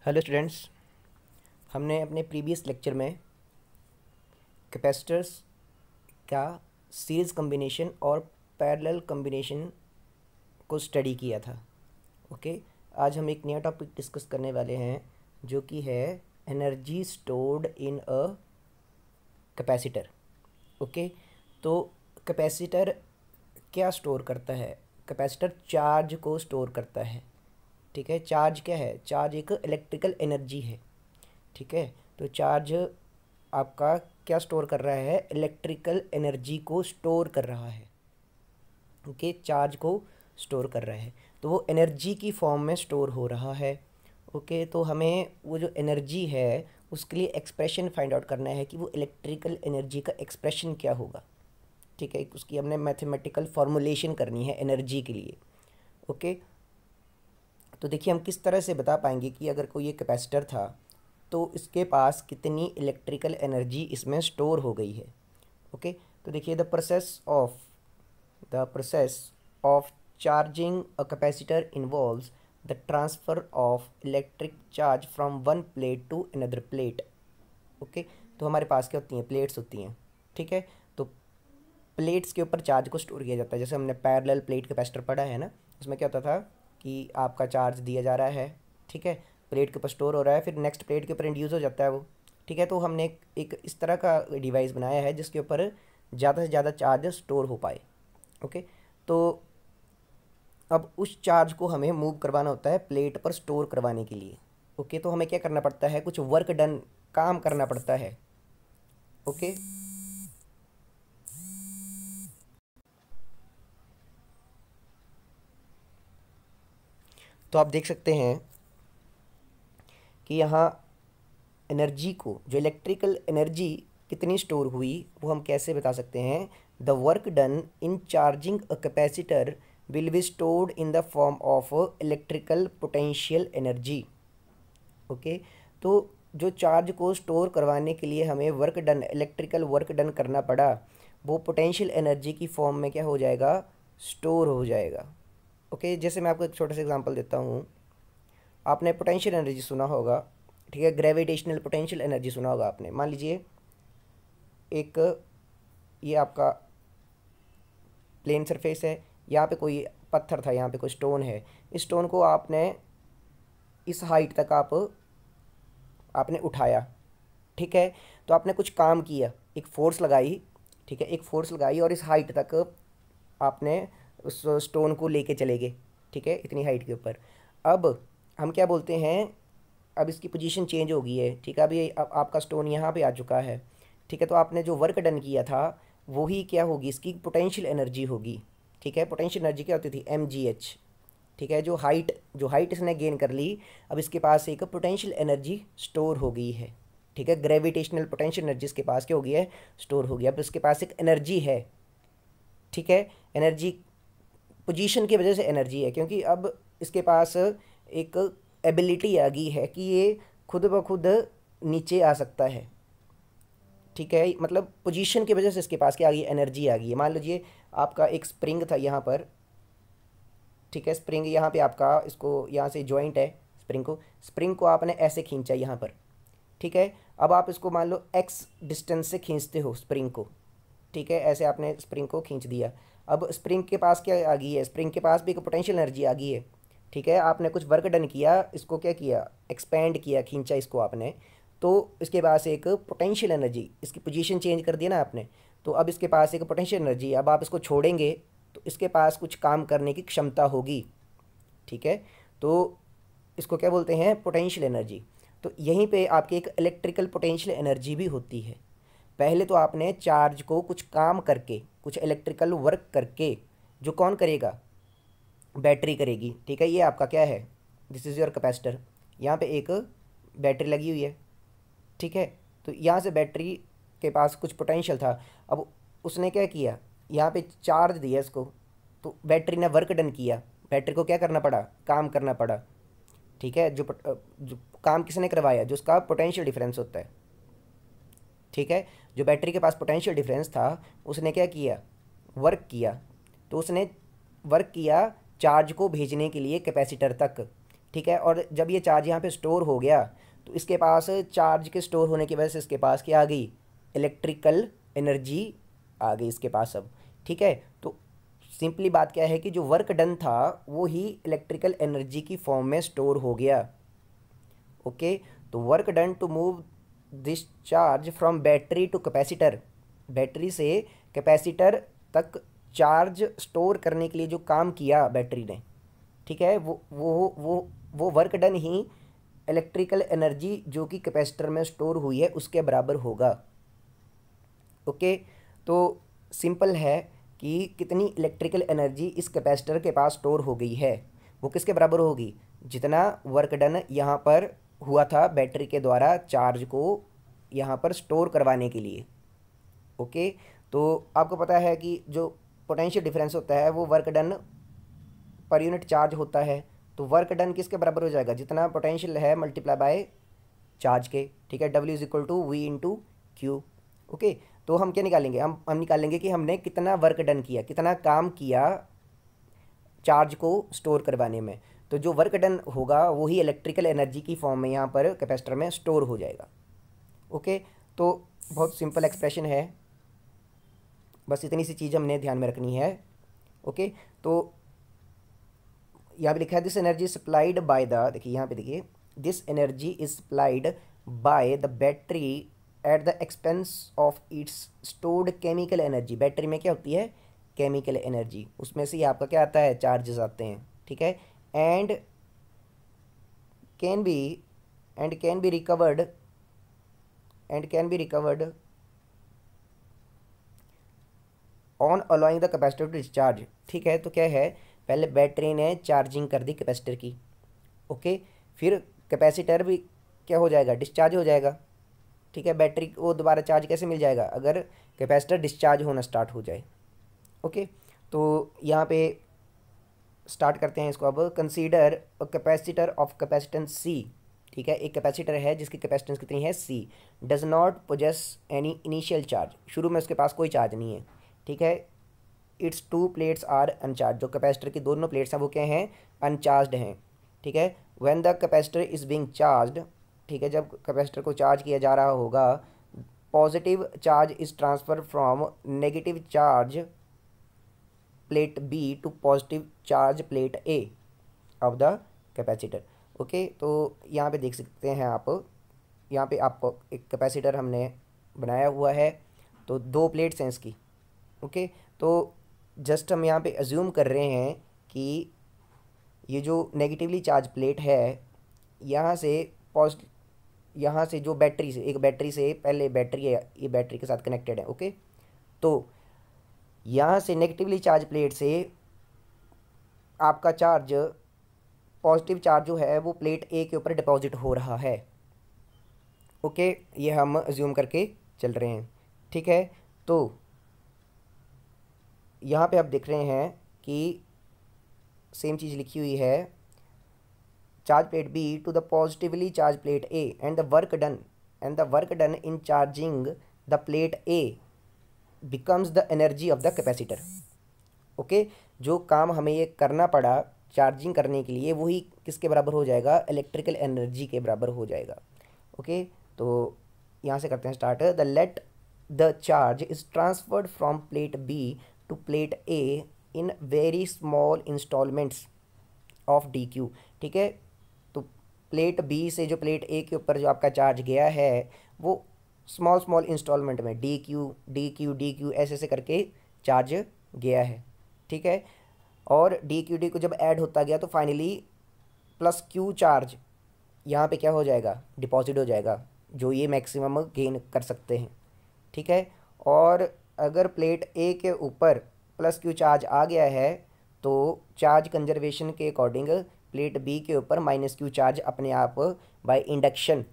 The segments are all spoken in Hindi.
हेलो स्टूडेंट्स, हमने अपने प्रीवियस लेक्चर में कैपेसिटर्स का सीरीज़ कॉम्बिनेशन और पैरेलल कॉम्बिनेशन को स्टडी किया था। ओके, आज हम एक नया टॉपिक डिस्कस करने वाले हैं जो कि है energy stored in a capacitor. Okay, तो कैपेसिटर क्या स्टोर करता है? कैपेसिटर चार्ज को स्टोर करता है। ठीक है, चार्ज क्या है? चार्ज एक इलेक्ट्रिकल एनर्जी है। ठीक है, तो चार्ज आपका क्या स्टोर कर रहा है? इलेक्ट्रिकल एनर्जी को स्टोर कर रहा है। ओके, चार्ज को स्टोर कर रहा है, तो वो एनर्जी की फॉर्म में स्टोर हो रहा है। ओके, तो हमें वो जो एनर्जी है उसके लिए एक्सप्रेशन फाइंड आउट करना है कि वो इलेक्ट्रिकल एनर्जी का एक्सप्रेशन क्या होगा। ठीक है, उसकी हमने मैथमेटिकल फॉर्मुलेशन करनी है एनर्जी के लिए। ओके, तो देखिए हम किस तरह से बता पाएंगे कि अगर कोई ये कैपेसिटर था तो इसके पास कितनी इलेक्ट्रिकल एनर्जी इसमें स्टोर हो गई है। ओके, तो देखिए the process of charging a capacitor involves the transfer of electric charge from one plate to another plate. Okay, तो हमारे पास क्या होती हैं? प्लेट्स होती हैं। ठीक है, तो प्लेट्स के ऊपर चार्ज को स्टोर किया जाता है। जैसे हमने पैरेलल प्लेट कैपेसिटर पढ़ा है ना, उसमें क्या होता था कि आपका चार्ज दिया जा रहा है, ठीक है, प्लेट के ऊपर स्टोर हो रहा है, फिर नेक्स्ट प्लेट के ऊपर इंड्यूस हो जाता है वो। ठीक है, तो हमने एक इस तरह का डिवाइस बनाया है जिसके ऊपर ज़्यादा से ज़्यादा चार्ज स्टोर हो पाए। ओके, तो अब उस चार्ज को हमें मूव करवाना होता है प्लेट पर स्टोर करवाने के लिए। ओके, तो हमें क्या करना पड़ता है? कुछ वर्क डन, काम करना पड़ता है। ओके, तो आप देख सकते हैं कि यहाँ एनर्जी को, जो इलेक्ट्रिकल एनर्जी कितनी स्टोर हुई, वो हम कैसे बता सकते हैं? The work done in charging a capacitor will be stored in the form of electrical potential energy. Okay, तो जो चार्ज को स्टोर करवाने के लिए हमें work done, electrical work done करना पड़ा, वो पोटेंशियल एनर्जी की फॉर्म में क्या हो जाएगा? स्टोर हो जाएगा। ओके, जैसे मैं आपको एक छोटा सा एग्जांपल देता हूँ। आपने पोटेंशियल एनर्जी सुना होगा, ठीक है, ग्रेविटेशनल पोटेंशियल एनर्जी सुना होगा आपने। मान लीजिए एक, ये आपका प्लेन सरफेस है, यहाँ पे कोई पत्थर था, यहाँ पे कोई स्टोन है। इस स्टोन को आपने इस हाइट तक आपने उठाया। ठीक है, तो आपने कुछ काम किया, एक फोर्स लगाई। ठीक है, एक फोर्स लगाई और इस हाइट तक आपने उस स्टोन को लेके चले गए। ठीक है, इतनी हाइट के ऊपर। अब हम क्या बोलते हैं? अब इसकी पोजीशन चेंज हो गई है। ठीक है, अभी अब आपका स्टोन यहाँ पे आ चुका है। ठीक है, तो आपने जो वर्क डन किया था वही क्या होगी? इसकी पोटेंशियल एनर्जी होगी। ठीक है, पोटेंशियल एनर्जी क्या होती थी? mgh। ठीक है, जो हाइट इसने गेन कर ली, अब इसके पास एक पोटेंशियल एनर्जी स्टोर हो गई है। ठीक है, ग्रेविटेशनल पोटेंशियल एनर्जी इसके पास क्या हो गई है? स्टोर हो गया। अब इसके पास एक एनर्जी है। ठीक है, एनर्जी पोजीशन की वजह से एनर्जी है, क्योंकि अब इसके पास एक एबिलिटी आ गई है कि ये खुद ब खुद नीचे आ सकता है। ठीक है, मतलब पोजीशन की वजह से इसके पास क्या आ गई? एनर्जी आ गई है। मान लीजिए आपका एक स्प्रिंग था यहाँ पर। ठीक है, स्प्रिंग यहाँ पे आपका, इसको यहाँ से जॉइंट है, स्प्रिंग को आपने ऐसे खींचा यहाँ पर। ठीक है, अब आप इसको मान लो एक्स डिस्टेंस से खींचते हो स्प्रिंग को। ठीक है, ऐसे आपने स्प्रिंग को खींच दिया। अब स्प्रिंग के पास क्या आ गई है? स्प्रिंग के पास भी एक पोटेंशियल एनर्जी आ गई है। ठीक है, आपने कुछ वर्क डन किया, इसको क्या किया? एक्सपेंड किया, खींचा इसको आपने, तो इसके पास एक पोटेंशियल एनर्जी, इसकी पोजीशन चेंज कर दिया ना आपने, तो अब इसके पास एक पोटेंशियल एनर्जी। अब आप इसको छोड़ेंगे तो इसके पास कुछ काम करने की क्षमता होगी। ठीक है, तो इसको क्या बोलते हैं? Potential energy. तो यहीं पे आपकी एक इलेक्ट्रिकल पोटेंशियल एनर्जी भी होती है। पहले तो आपने चार्ज को कुछ काम करके, कुछ इलेक्ट्रिकल वर्क करके, जो कौन करेगा? बैटरी करेगी। ठीक है, ये आपका क्या है? This is your capacitor. यहाँ पे एक बैटरी लगी हुई है। ठीक है, तो यहाँ से बैटरी के पास कुछ पोटेंशियल था। अब उसने क्या किया? यहाँ पे चार्ज दिया इसको, तो बैटरी ने वर्क डन किया। बैटरी को क्या करना पड़ा? काम करना पड़ा। ठीक है, जो काम किसने करवाया? जो उसका पोटेंशियल डिफरेंस होता है। ठीक है, जो बैटरी के पास पोटेंशियल डिफरेंस था उसने क्या किया? वर्क किया। तो उसने वर्क किया चार्ज को भेजने के लिए कैपेसिटर तक। ठीक है। और जब ये चार्ज यहाँ पे स्टोर हो गया तो इसके पास चार्ज के स्टोर होने की वजह से इसके पास क्या आ गई, इलेक्ट्रिकल एनर्जी आ गई इसके पास अब, ठीक है। तो सिंपली बात क्या है कि जो वर्क डन था वो ही इलेक्ट्रिकल एनर्जी की फॉर्म में स्टोर हो गया। ओके, तो work done to move this charge from battery to capacitor, battery से कैपेसिटर तक चार्ज स्टोर करने के लिए जो काम किया बैटरी ने, ठीक है, वो वर्क डन ही इलेक्ट्रिकल एनर्जी जो कि कैपेसिटर में स्टोर हुई है उसके बराबर होगा। ओके, तो सिंपल है कि कितनी इलेक्ट्रिकल एनर्जी इस कैपेसिटर के पास स्टोर हो गई है, वो किसके बराबर होगी, जितना वर्क डन यहाँ पर हुआ था बैटरी के द्वारा चार्ज को यहाँ पर स्टोर करवाने के लिए। ओके, तो आपको पता है कि जो पोटेंशियल डिफरेंस होता है वो work done per unit charge होता है। तो वर्क डन किसके बराबर हो जाएगा, जितना पोटेंशियल है मल्टीप्लाई बाय चार्ज के, ठीक है, W is equal to V into Q. Okay, तो हम क्या निकालेंगे, हम निकालेंगे कि हमने कितना वर्क डन किया, कितना काम किया चार्ज को स्टोर करवाने में। तो जो वर्क डन होगा वही इलेक्ट्रिकल एनर्जी की फॉर्म में यहाँ पर कैपेसिटर में स्टोर हो जाएगा। ओके, तो बहुत सिंपल एक्सप्रेशन है, बस इतनी सी चीज़ हमने ध्यान में रखनी है। ओके, तो यहाँ पे लिखा है this energy supplied by the, देखिए यहाँ पे देखिए, this energy is supplied by the battery at the expense of its stored chemical energy. Battery में क्या होती है, केमिकल एनर्जी, उसमें से ही आपका क्या आता है, चार्जेस आते हैं, ठीक है। And can be recovered on allowing the capacitor to discharge, ठीक है। तो क्या है, पहले बैटरी ने चार्जिंग कर दी कैपेसिटर की, ओके, फिर कैपेसिटर भी क्या हो जाएगा, डिस्चार्ज हो जाएगा, ठीक है। बैटरी को दोबारा चार्ज कैसे मिल जाएगा, अगर कैपेसिटर डिस्चार्ज होना स्टार्ट हो जाए। ओके, तो यहाँ पे स्टार्ट करते हैं इसको अब। Consider a capacitor of capacitance C, ठीक है, एक कैपेसिटर है जिसकी कैपेसिटेंस कितनी है, C, does not possess any initial charge, शुरू में उसके पास कोई चार्ज नहीं है, ठीक है। Its two plates are uncharged, जो कैपेसिटर की दोनों प्लेट्स हैं वो क्या हैं, अनचार्ज हैं, ठीक है। When the capacitor is being charged, ठीक है, जब कैपेसिटर को चार्ज किया जा रहा होगा, positive charge is transfer from negative charge plate B to positive charge plate A of the capacitor. Okay, तो यहाँ पे देख सकते हैं आप, यहाँ पे आपको एक कैपेसिटर हमने बनाया हुआ है, तो दो प्लेट्स हैं इसकी। ओके, तो जस्ट हम यहाँ पे अज्यूम कर रहे हैं कि ये जो नेगेटिवली चार्ज प्लेट है यहाँ से जो बैटरी से, एक बैटरी से, पहले बैटरी है, ये बैटरी के साथ कनेक्टेड है। ओके, तो यहाँ से नेगेटिवली चार्ज प्लेट से आपका चार्ज, पॉजिटिव चार्ज जो है वो प्लेट ए के ऊपर डिपॉजिट हो रहा है। ओके, ये हम अज्यूम करके चल रहे हैं, ठीक है। तो यहाँ पे आप देख रहे हैं कि सेम चीज़ लिखी हुई है, charge plate B to the positively charge plate A and the work done in charging the plate A becomes the energy of the capacitor. Okay, जो काम हमें ये करना पड़ा चार्जिंग करने के लिए वही किसके बराबर हो जाएगा, इलेक्ट्रिकल एनर्जी के बराबर हो जाएगा। ओके, तो यहाँ से करते हैं start. The let the charge is transferred from plate B to plate A in very small instalments of D Q, ठीक है। तो प्लेट बी से जो प्लेट ए के ऊपर जो आपका चार्ज गया है वो स्मॉल इंस्टॉलमेंट में डी क्यू ऐसे ऐसे करके चार्ज गया है, ठीक है। और डी क्यू जब ऐड होता गया तो फाइनली प्लस क्यू चार्ज यहाँ पे क्या हो जाएगा, डिपॉजिट हो जाएगा, जो ये मैक्सिमम गेन कर सकते हैं, ठीक है। और अगर प्लेट ए के ऊपर प्लस क्यू चार्ज आ गया है तो चार्ज कंजर्वेशन के अकॉर्डिंग प्लेट बी के ऊपर माइनस क्यू चार्ज अपने आप बाय इंडक्शन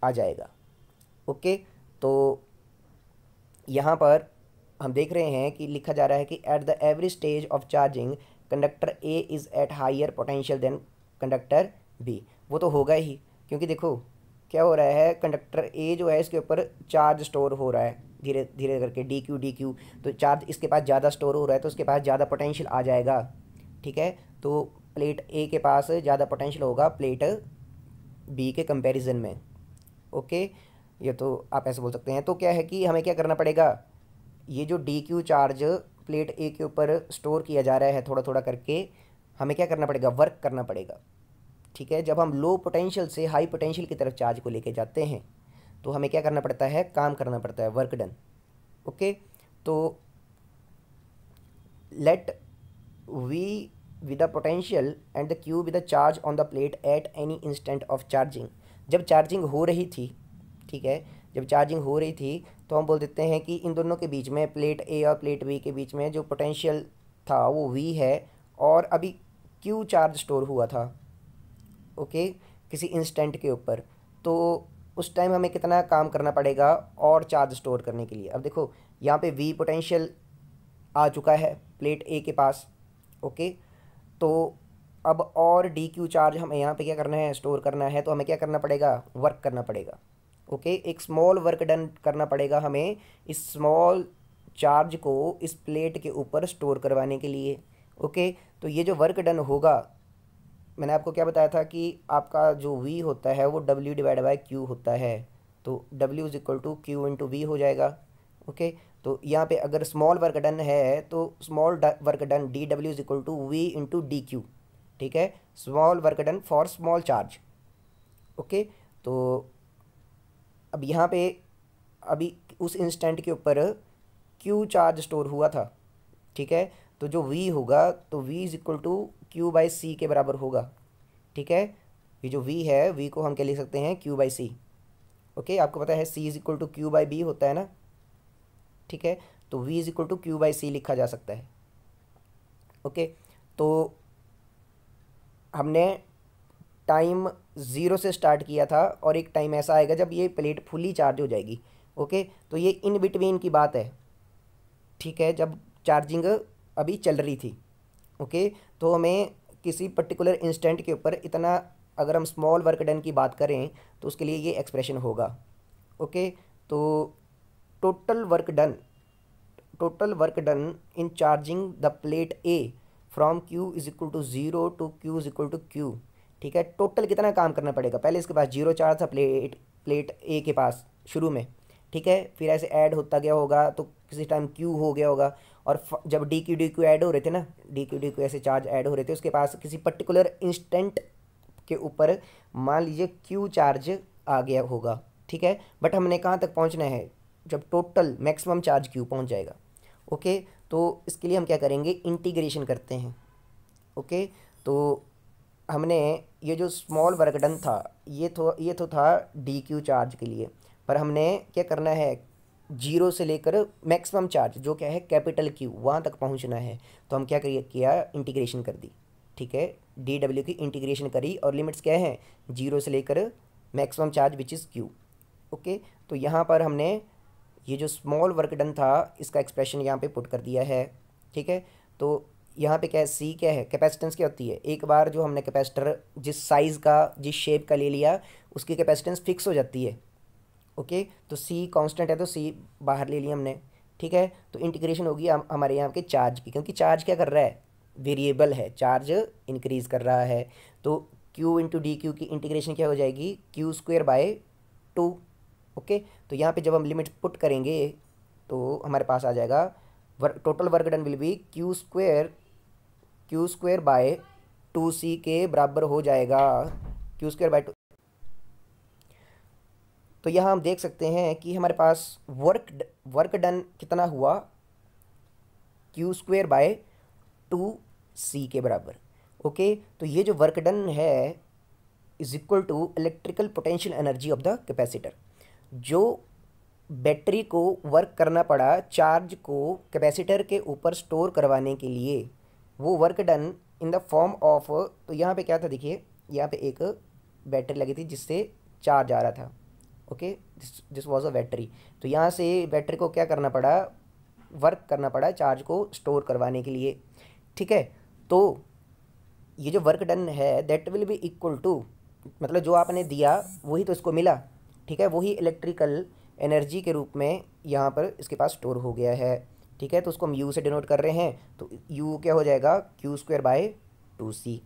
आ जाएगा। ओके, तो यहाँ पर हम देख रहे हैं कि लिखा जा रहा है कि at the every stage of charging conductor A is at higher potential than conductor B. वो तो होगा ही, क्योंकि देखो क्या हो रहा है, कंडक्टर ए जो है इसके ऊपर चार्ज स्टोर हो रहा है धीरे धीरे करके, डी क्यू, तो चार्ज इसके पास ज़्यादा स्टोर हो रहा है तो उसके पास ज़्यादा पोटेंशियल आ जाएगा, ठीक है। तो प्लेट ए के पास ज़्यादा पोटेंशियल होगा प्लेट बी के कंपैरिजन में। ओके, ये तो आप ऐसे बोल सकते हैं। तो क्या है कि हमें क्या करना पड़ेगा, ये जो डी क्यू चार्ज प्लेट ए के ऊपर स्टोर किया जा रहा है थोड़ा थोड़ा करके, हमें क्या करना पड़ेगा, वर्क करना पड़ेगा। ठीक है, जब हम लो पोटेंशियल से हाई पोटेंशियल की तरफ चार्ज को लेके जाते हैं तो हमें क्या करना पड़ता है, काम करना पड़ता है, वर्क डन। ओके, तो let we with the potential and the q with the charge on the plate at any instant of charging। जब चार्जिंग हो रही थी, ठीक है, जब चार्जिंग हो रही थी तो हम बोल देते हैं कि इन दोनों के बीच में, प्लेट ए और प्लेट बी के बीच में जो पोटेंशियल था वो v है, और अभी q चार्ज स्टोर हुआ था। ओके, किसी इंस्टेंट के ऊपर, तो उस टाइम हमें कितना काम करना पड़ेगा और चार्ज स्टोर करने के लिए। अब देखो यहाँ पे v पोटेंशियल आ चुका है प्लेट ए के पास। ओके, तो अब और डी क्यू चार्ज हमें यहाँ पे क्या करना है, स्टोर करना है, तो हमें क्या करना पड़ेगा, वर्क करना पड़ेगा। ओके, एक स्मॉल वर्क डन करना पड़ेगा हमें इस स्मॉल चार्ज को इस प्लेट के ऊपर स्टोर करवाने के लिए। ओके, तो ये जो वर्क डन होगा, मैंने आपको क्या बताया था कि आपका जो वी होता है वो डब्ल्यू डिवाइड बाई क्यू होता है, तो W is equal to Q into V हो जाएगा। ओके, तो यहाँ पे अगर स्मॉल वर्क डन है तो small work done D W is equal to V into D Q. ठीक है, small work done for small charge. Okay, तो अब यहाँ पे अभी उस इंस्टेंट के ऊपर क्यू चार्ज स्टोर हुआ था। ठीक है, तो जो वी होगा तो V is equal to Q by C के बराबर होगा। ठीक है, ये जो वी है, वी को हम क्या लिख सकते हैं, क्यू बाई सी। ओके, आपको पता है C is equal to Q by B होता है ना। ठीक है, तो v is equal to Q by C लिखा जा सकता है। ओके, तो हमने टाइम 0 से स्टार्ट किया था और एक टाइम ऐसा आएगा जब ये प्लेट फुली चार्ज हो जाएगी। ओके, तो ये इन बिटवीन की बात है। ठीक है, जब चार्जिंग अभी चल रही थी। ओके, तो हमें किसी पर्टिकुलर इंस्टेंट के ऊपर इतना, अगर हम स्मॉल वर्क डन की बात करें तो उसके लिए ये एक्सप्रेशन होगा। ओके, तो total work done in charging the plate A from q is equal to 0 to q is equal to q। ठीक है, टोटल कितना काम करना पड़ेगा, पहले इसके पास 0 चार्ज था प्लेट ए के पास शुरू में। ठीक है, फिर ऐसे ऐड होता गया होगा तो किसी टाइम q हो गया होगा, और जब डी क्यू ऐड हो रहे थे ना, डी क्यू ऐसे चार्ज ऐड हो रहे थे, उसके पास किसी पर्टिकुलर इंस्टेंट के ऊपर मान लीजिए q चार्ज आ गया होगा। ठीक है, बट हमने कहाँ तक पहुँचना है, जब टोटल मैक्सिमम चार्ज क्यू पहुंच जाएगा। ओके, तो इसके लिए हम क्या करेंगे, इंटीग्रेशन करते हैं। ओके, तो हमने ये जो स्मॉल वर्क डन था ये तो था डी क्यू चार्ज के लिए, पर हमने क्या करना है, 0 से लेकर मैक्सिमम चार्ज जो क्या है कैपिटल क्यू, वहाँ तक पहुँचना है। तो हम क्या किया, इंटीग्रेशन कर दी। ठीक है, डी डब्ल्यू की इंटीग्रेशन करी और लिमिट्स क्या हैं, 0 से लेकर maximum charge which is Q. Okay, तो यहाँ पर हमने ये जो स्मॉल वर्क डन था इसका एक्सप्रेशन यहाँ पे पुट कर दिया है। ठीक है, तो यहाँ पे क्या है, सी क्या है, कैपेसिटेंस क्या होती है, एक बार जो हमने कैपेसिटर जिस साइज़ का, जिस शेप का ले लिया उसकी कैपेसिटेंस फिक्स हो जाती है। ओके, तो सी कांस्टेंट है तो सी बाहर ले लिया हमने। ठीक है, तो इंटीग्रेशन होगी हमारे यहाँ के चार्ज की, क्योंकि चार्ज क्या कर रहा है, वेरिएबल है, चार्ज इंक्रीज़ कर रहा है। तो क्यू इंटू डी क्यू की इंटीग्रेशन क्या हो जाएगी, क्यू स्क्वेयर बाय 2। ओके, तो यहाँ पे जब हम लिमिट पुट करेंगे तो हमारे पास आ जाएगा total work done will be Q square by 2c के बराबर हो जाएगा, क्यू स्क्वेयर बाय 2। तो यहाँ हम देख सकते हैं कि हमारे पास वर्क डन कितना हुआ, क्यू स्क्वेयर बाय 2c के बराबर। ओके, तो ये जो वर्क डन है is equal to electrical potential energy of the capacitor. जो बैटरी को वर्क करना पड़ा चार्ज को कैपेसिटर के ऊपर स्टोर करवाने के लिए, वो work done in the form of, तो यहाँ पे क्या था, देखिए यहाँ पे एक बैटरी लगी थी जिससे चार्ज आ रहा था। Okay, this was a battery. तो यहाँ से बैटरी को क्या करना पड़ा, वर्क करना पड़ा चार्ज को स्टोर करवाने के लिए। ठीक है, तो ये जो वर्क डन है that will be equal to, मतलब जो आपने दिया वही तो इसको मिला। ठीक है, वही इलेक्ट्रिकल एनर्जी के रूप में यहाँ पर इसके पास स्टोर हो गया है। ठीक है, तो उसको हम यू से डिनोट कर रहे हैं, तो यू क्या हो जाएगा, Q square by 2c।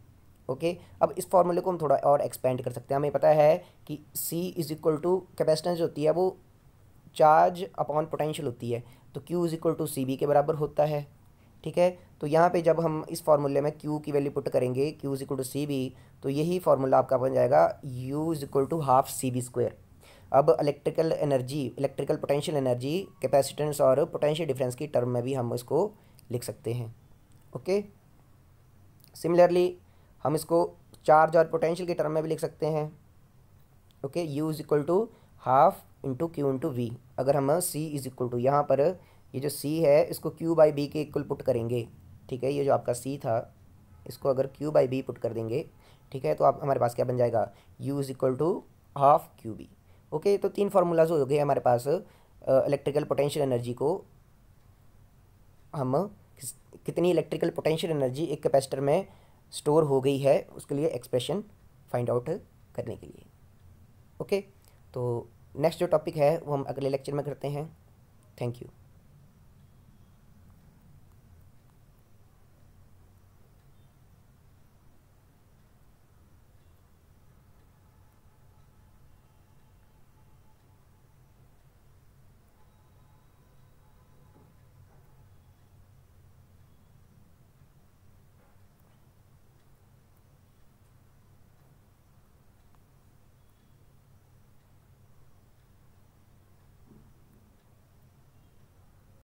Okay, अब इस फॉर्मूले को हम थोड़ा और एक्सपेंड कर सकते हैं। हमें पता है कि C is equal to capacitance जो होती है वो चार्ज अपॉन पोटेंशियल होती है, तो Q is equal to C B के बराबर होता है। ठीक है, तो यहाँ पे जब हम इस फार्मूले में Q की वैल्यू पुट करेंगे, Q is equal to C B, तो यही फार्मूला आपका बन जाएगा U is equal to half C B square. अब electrical energy, electrical potential energy capacitance और पोटेंशियल डिफरेंस की टर्म में भी हम इसको लिख सकते हैं। ओके, सिमिलरली हम इसको चार्ज और पोटेंशियल के टर्म में भी लिख सकते हैं। Okay, U is equal to half into Q into V. अगर हम सी इज इक्वल टू, यहाँ पर ये जो सी है इसको क्यू बाई बी के इक्वल पुट करेंगे। ठीक है, ये जो आपका सी था इसको अगर क्यू बाई बी पुट कर देंगे, ठीक है, तो आप हमारे पास क्या बन जाएगा, U is equal to half Q B. Okay, तो 3 फार्मूलाज हो गए हमारे पास इलेक्ट्रिकल पोटेंशियल एनर्जी को हम कितनी इलेक्ट्रिकल पोटेंशियल एनर्जी एक कैपेसिटर में स्टोर हो गई है उसके लिए एक्सप्रेशन फाइंड आउट करने के लिए। ओके, तो नेक्स्ट जो टॉपिक है वो हम अगले लेक्चर में करते हैं। Thank you.